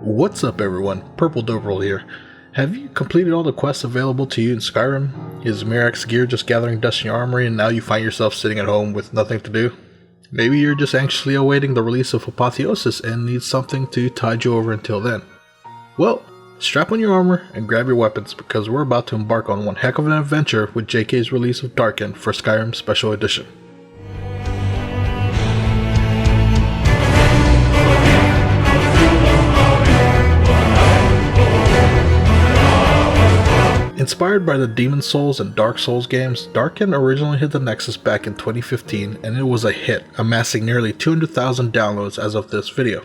What's up everyone, Purple Doverl here. Have you completed all the quests available to you in Skyrim? Is Mirac's gear just gathering dust in your armory and now you find yourself sitting at home with nothing to do? Maybe you're just anxiously awaiting the release of Apotheosis and need something to tide you over until then. Well, strap on your armor and grab your weapons because we're about to embark on one heck of an adventure with JK's release of Darkend for Skyrim Special Edition. Inspired by the Demon's Souls and Dark Souls games, Darkend originally hit the Nexus back in 2015 and it was a hit, amassing nearly 200,000 downloads as of this video.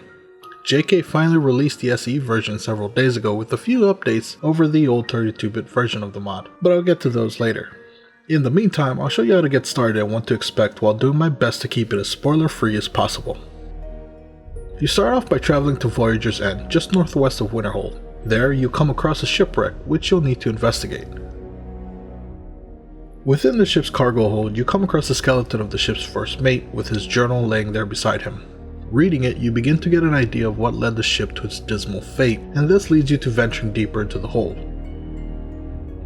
JK finally released the SE version several days ago with a few updates over the old 32-bit version of the mod, but I'll get to those later. In the meantime, I'll show you how to get started and what to expect while doing my best to keep it as spoiler-free as possible. You start off by traveling to Voyager's End, just northwest of Winterhold. There, you come across a shipwreck, which you'll need to investigate. Within the ship's cargo hold, you come across the skeleton of the ship's first mate, with his journal laying there beside him. Reading it, you begin to get an idea of what led the ship to its dismal fate, and this leads you to venturing deeper into the hold.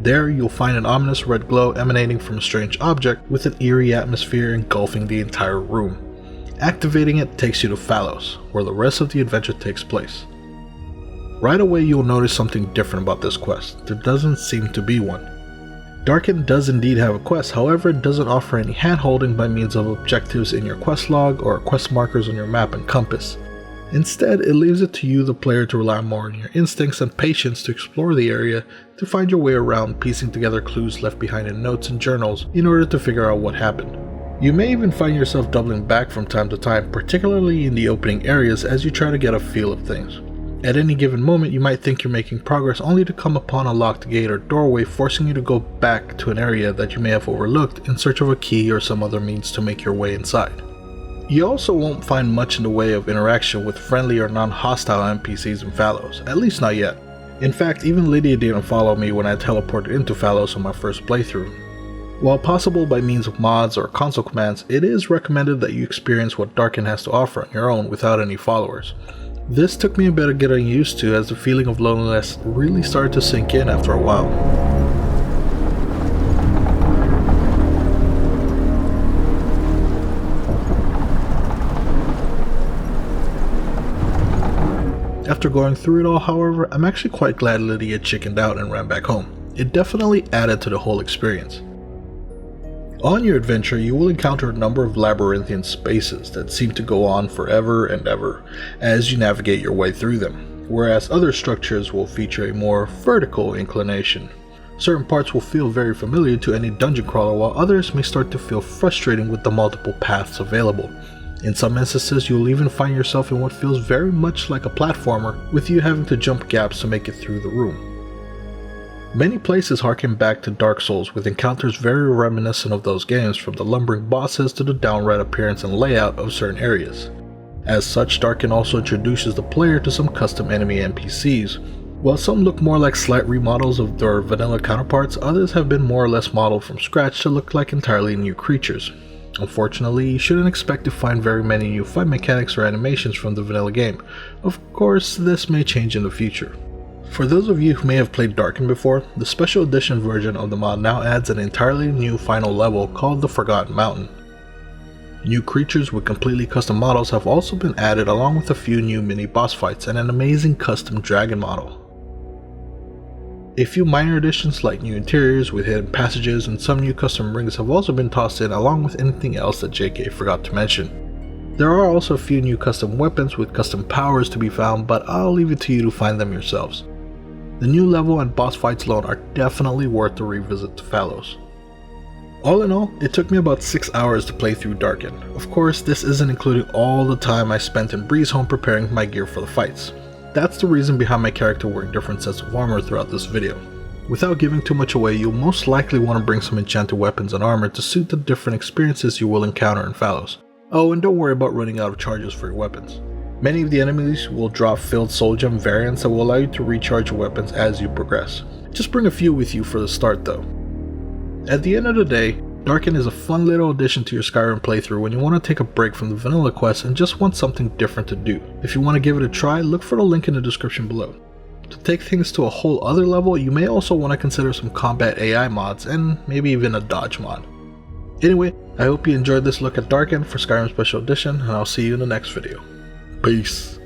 There, you'll find an ominous red glow emanating from a strange object, with an eerie atmosphere engulfing the entire room. Activating it takes you to Phalos, where the rest of the adventure takes place. Right away you'll notice something different about this quest. There doesn't seem to be one. Darkend does indeed have a quest, however it doesn't offer any hand-holding by means of objectives in your quest log or quest markers on your map and compass. Instead, it leaves it to you, the player, to rely more on your instincts and patience to explore the area, to find your way around, piecing together clues left behind in notes and journals in order to figure out what happened. You may even find yourself doubling back from time to time, particularly in the opening areas as you try to get a feel of things. At any given moment, you might think you're making progress only to come upon a locked gate or doorway forcing you to go back to an area that you may have overlooked in search of a key or some other means to make your way inside. You also won't find much in the way of interaction with friendly or non-hostile NPCs in Phalos, at least not yet. In fact, even Lydia didn't follow me when I teleported into Phalos on my first playthrough. While possible by means of mods or console commands, it is recommended that you experience what Darkend has to offer on your own without any followers. This took me a bit of getting used to, as the feeling of loneliness really started to sink in after a while. After going through it all, however, I'm actually quite glad Lydia chickened out and ran back home. It definitely added to the whole experience. On your adventure, you will encounter a number of labyrinthian spaces that seem to go on forever and ever as you navigate your way through them, whereas other structures will feature a more vertical inclination. Certain parts will feel very familiar to any dungeon crawler, while others may start to feel frustrating with the multiple paths available. In some instances, you'll even find yourself in what feels very much like a platformer, with you having to jump gaps to make it through the room. Many places harken back to Dark Souls, with encounters very reminiscent of those games, from the lumbering bosses to the downright appearance and layout of certain areas. As such, Darkend also introduces the player to some custom enemy NPCs. While some look more like slight remodels of their vanilla counterparts, others have been more or less modeled from scratch to look like entirely new creatures. Unfortunately, you shouldn't expect to find very many new fight mechanics or animations from the vanilla game. Of course, this may change in the future. For those of you who may have played Darkend before, the special edition version of the mod now adds an entirely new final level called the Forgotten Mountain. New creatures with completely custom models have also been added, along with a few new mini boss fights and an amazing custom dragon model. A few minor additions like new interiors with hidden passages and some new custom rings have also been tossed in, along with anything else that JK forgot to mention. There are also a few new custom weapons with custom powers to be found, but I'll leave it to you to find them yourselves. The new level and boss fights alone are definitely worth the revisit to Phalos. All in all, it took me about 6 hours to play through Darkend. Of course, this isn't including all the time I spent in Breeze Home preparing my gear for the fights. That's the reason behind my character wearing different sets of armor throughout this video. Without giving too much away, you'll most likely want to bring some enchanted weapons and armor to suit the different experiences you will encounter in Phalos. Oh, and don't worry about running out of charges for your weapons. Many of the enemies will drop filled soul gem variants that will allow you to recharge your weapons as you progress. Just bring a few with you for the start though. At the end of the day, Darkend is a fun little addition to your Skyrim playthrough when you want to take a break from the vanilla quests and just want something different to do. If you want to give it a try, look for the link in the description below. To take things to a whole other level, you may also want to consider some combat AI mods and maybe even a dodge mod. Anyway, I hope you enjoyed this look at Darkend for Skyrim Special Edition, and I'll see you in the next video. Peace.